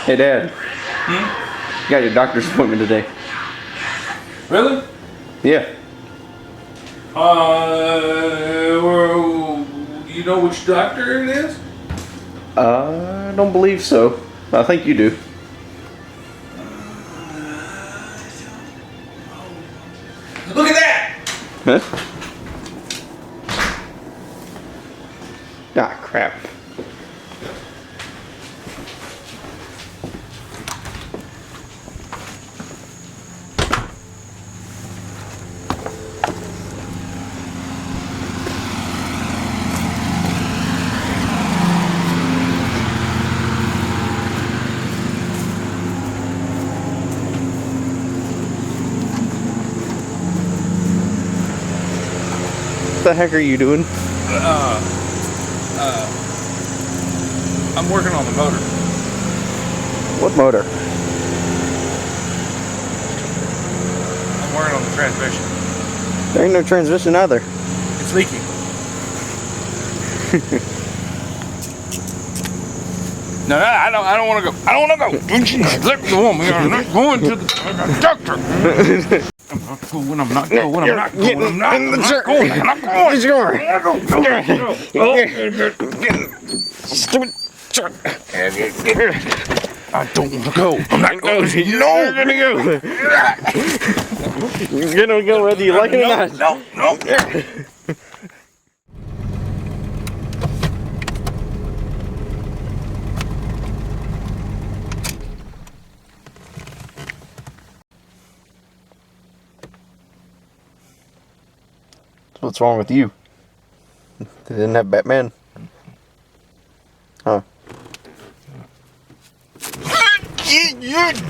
Hey, Dad. You got your doctor's appointment today. Really? Yeah. Well, do you know which doctor it is? I don't believe so. I think you do. Look at that! Huh? Ah, crap. What the heck are you doing? I'm working on the motor. What motor? I'm working on the transmission. There ain't no transmission either. It's leaking. No, I don't want to go. I don't want to go. Let me go. I'm not going to the doctor. I'm not going. I'm not going. I'm not going. I'm not going. I'm not going. Stupid truck. I don't want to go. I'm not going. No, you're gonna go. You're gonna go whether you like it or not. No. What's wrong with you? They didn't have Batman? Huh? Jesus!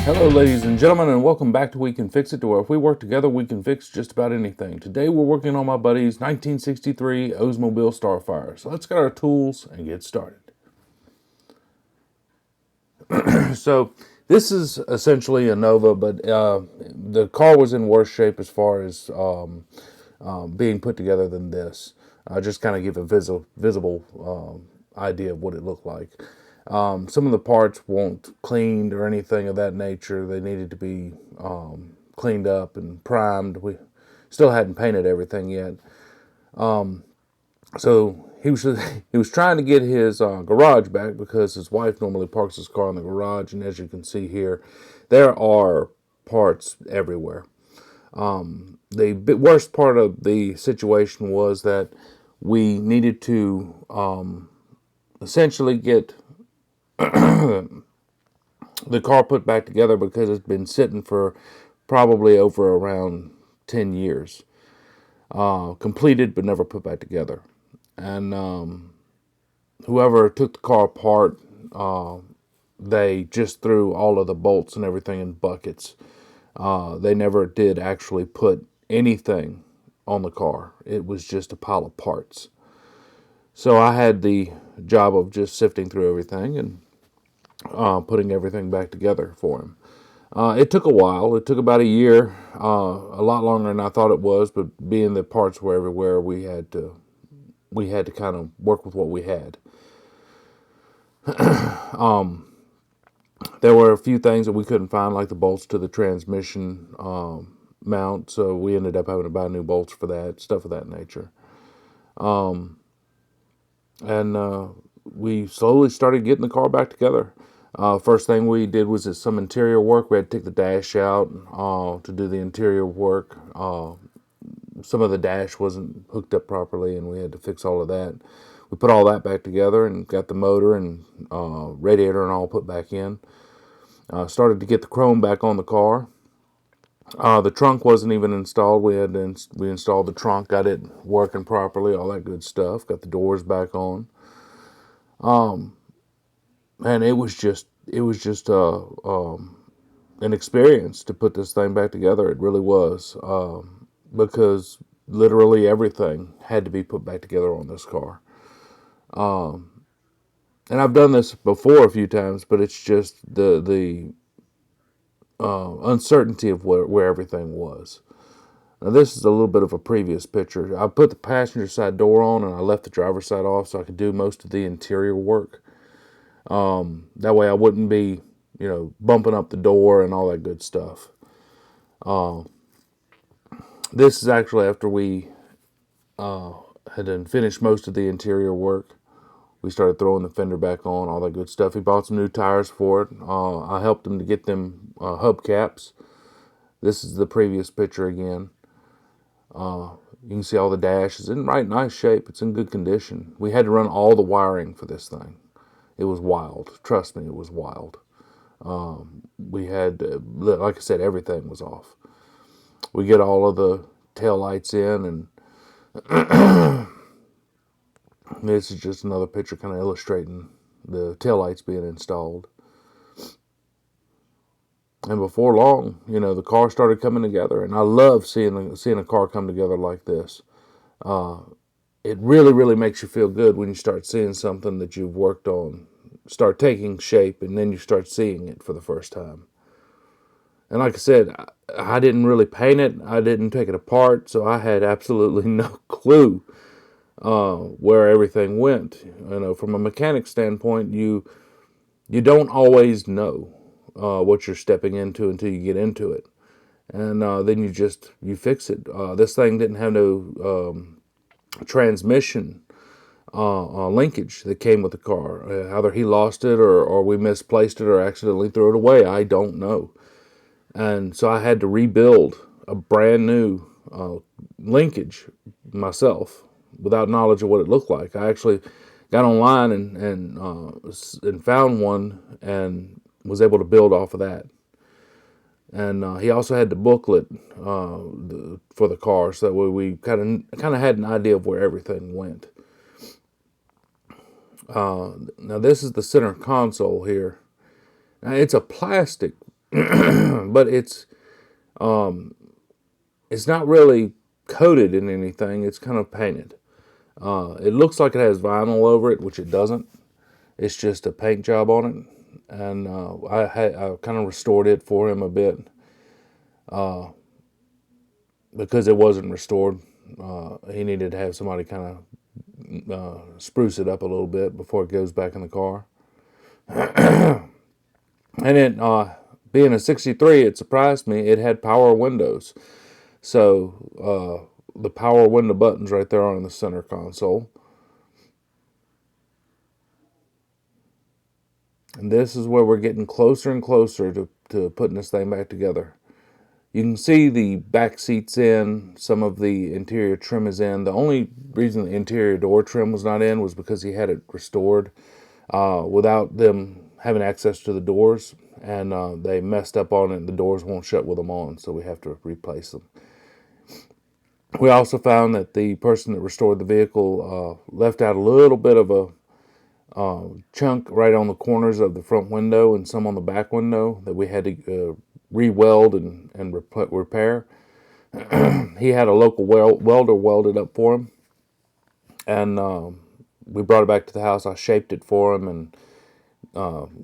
Hello ladies and gentlemen, and welcome back to We Can Fix It, to where if we work together we can fix just about anything. Today we're working on my buddy's 1963 Oldsmobile Starfire. So let's get our tools and get started. So this is essentially a Nova, but the car was in worse shape as far as being put together than this. Just kind of give a visible idea of what it looked like. Some of the parts weren't cleaned or anything of that nature. They needed to be cleaned up and primed. We still hadn't painted everything yet. So he was trying to get his garage back because his wife normally parks his car in the garage, and as you can see here, there are parts everywhere. The worst part of the situation was that we needed to essentially get the car put back together because it's been sitting for probably over around 10 years. Completed but never put back together. And whoever took the car apart, they just threw all of the bolts and everything in buckets. They never did actually put anything on the car. It was just a pile of parts. So I had the job of just sifting through everything and putting everything back together for him. It took a while. It took about a year, a lot longer than I thought it was. But being the parts were everywhere, we had to kind of work with what we had. There were a few things that we couldn't find, like the bolts to the transmission mount. So we ended up having to buy new bolts for that, stuff of that nature. And we slowly started getting the car back together. First thing we did was some interior work. We had to take the dash out to do the interior work. Some of the dash wasn't hooked up properly, and we had to fix all of that. We put all that back together and got the motor and radiator and all put back in. Started to get the chrome back on the car. The trunk wasn't even installed. We installed the trunk, got it working properly, all that good stuff. Got the doors back on. And it was just an experience to put this thing back together. It really was, because literally everything had to be put back together on this car. And I've done this before a few times, but it's just the uncertainty of where everything was. Now this is a little bit of a previous picture. I put the passenger side door on and I left the driver's side off so I could do most of the interior work. That way I wouldn't be, bumping up the door and all that good stuff. This is actually after we had done finished most of the interior work. We started throwing the fender back on, all that good stuff. He bought some new tires for it. I helped him to get them hubcaps. This is the previous picture again. You can see all the dash is in right nice shape. It's in good condition. We had to run all the wiring for this thing. It was wild. Trust me, it was wild. We had, like I said, everything was off. We get all of the tail lights in, and this is just another picture kind of illustrating the tail lights being installed. And before long, the car started coming together, and I love seeing a car come together like this. It really, really makes you feel good when you start seeing something that you've worked on start taking shape, and then you start seeing it for the first time. And like I said, I didn't really paint it. I didn't take it apart, so I had absolutely no clue where everything went. From a mechanic standpoint, you don't always know what you're stepping into until you get into it, and then you fix it. This thing didn't have no transmission linkage that came with the car. Either he lost it, or we misplaced it, or accidentally threw it away. I don't know. And so I had to rebuild a brand new linkage myself without knowledge of what it looked like. I actually got online and found one and was able to build off of that. And he also had the booklet for the car, so that way we kind of had an idea of where everything went. Now this is the center console here. Now it's a plastic, but it's not really coated in anything. It's kind of painted. It looks like it has vinyl over it, which it doesn't. It's just a paint job on it, and I kind of restored it for him a bit because it wasn't restored. He needed to have somebody kind of spruce it up a little bit before it goes back in the car. And it, being a 63, it surprised me. It had power windows. So the power window buttons right there are in the center console. And this is where we're getting closer and closer to putting this thing back together. You can see the back seats in, some of the interior trim is in. The only reason the interior door trim was not in was because he had it restored without them having access to the doors, and they messed up on it and the doors won't shut with them on, so we have to replace them. We also found that the person that restored the vehicle left out a little bit of a chunk right on the corners of the front window and some on the back window that we had to re-weld and repair. He had a local welder weld it up for him, and we brought it back to the house. I shaped it for him and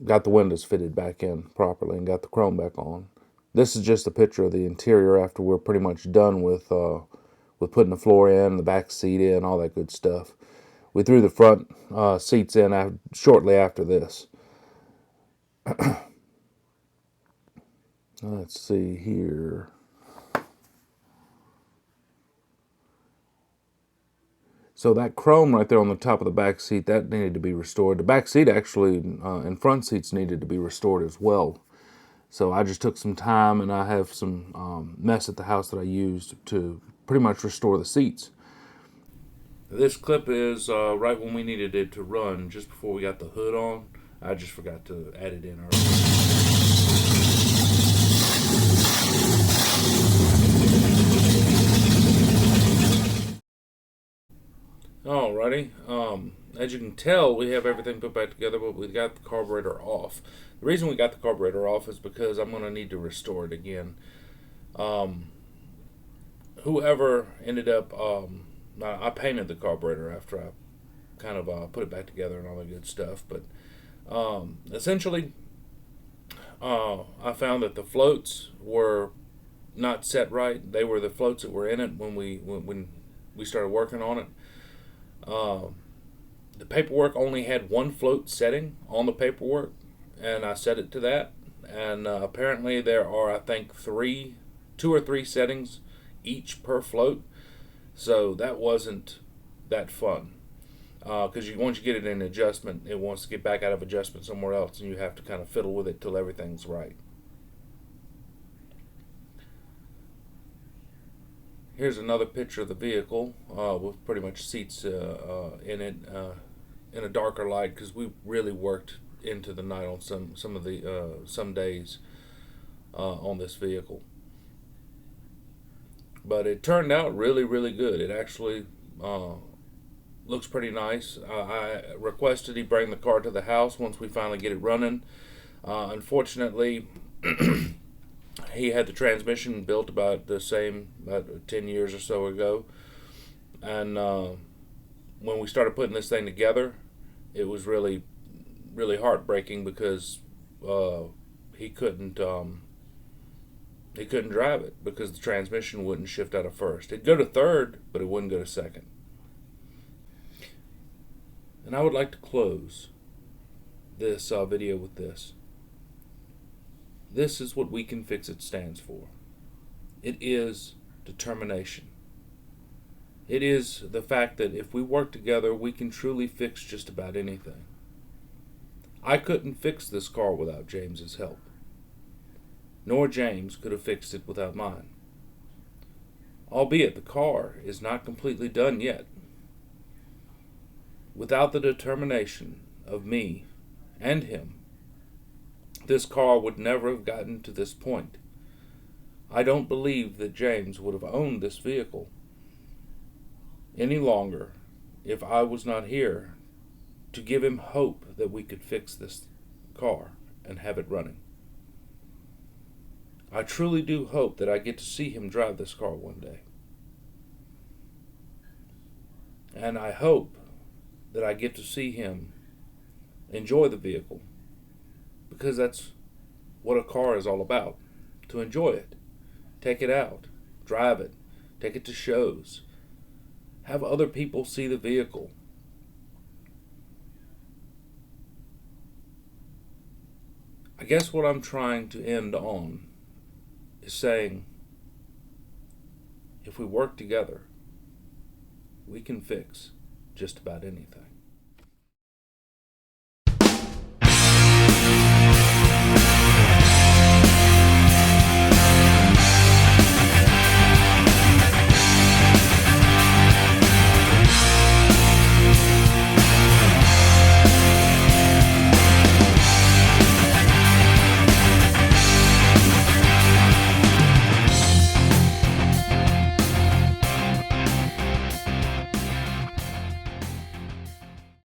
got the windows fitted back in properly and got the chrome back on. This is just a picture of the interior after we're pretty much done with putting the floor in, the back seat in, all that good stuff. We threw the front seats in shortly after this. Let's see here. So that chrome right there on the top of the back seat, that needed to be restored. The back seat actually and front seats needed to be restored as well. So I just took some time, and I have some mess at the house that I used to pretty much restore the seats. This clip is right when we needed it to run, just before we got the hood on. I just forgot to add it in earlier. Alrighty. as you can tell, we have everything put back together, but we got the carburetor off. The reason we got the carburetor off is because I'm going to need to restore it again. Whoever ended up, I painted the carburetor after I kind of put it back together and all that good stuff. But essentially, I found that the floats were not set right. They were the floats that were in it when we started working on it. The paperwork only had one float setting on the paperwork, and I set it to that. And apparently there are, I think, two or three settings each per float. So that wasn't that fun. Because once you get it in adjustment, it wants to get back out of adjustment somewhere else, and you have to kind of fiddle with it till everything's right. Here's another picture of the vehicle with pretty much seats in it in a darker light, because we really worked into the night on some days on this vehicle. But it turned out really, really good. It actually looks pretty nice. I requested he bring the car to the house once we finally get it running. Unfortunately, he had the transmission built about 10 years or so ago. And when we started putting this thing together, it was really, really heartbreaking because he couldn't drive it because the transmission wouldn't shift out of first. It'd go to third, but it wouldn't go to second. And I would like to close this video with this. This is what We Can Fix It stands for. It is determination. It is the fact that if we work together, we can truly fix just about anything. I couldn't fix this car without James's help. Nor James could have fixed it without mine. Albeit the car is not completely done yet. Without the determination of me and him, this car would never have gotten to this point. I don't believe that James would have owned this vehicle any longer if I was not here to give him hope that we could fix this car and have it running. I truly do hope that I get to see him drive this car one day. And I hope that I get to see him enjoy the vehicle, because that's what a car is all about. To enjoy it, take it out, drive it, take it to shows, have other people see the vehicle. I guess what I'm trying to end on is saying, if we work together, we can fix just about anything.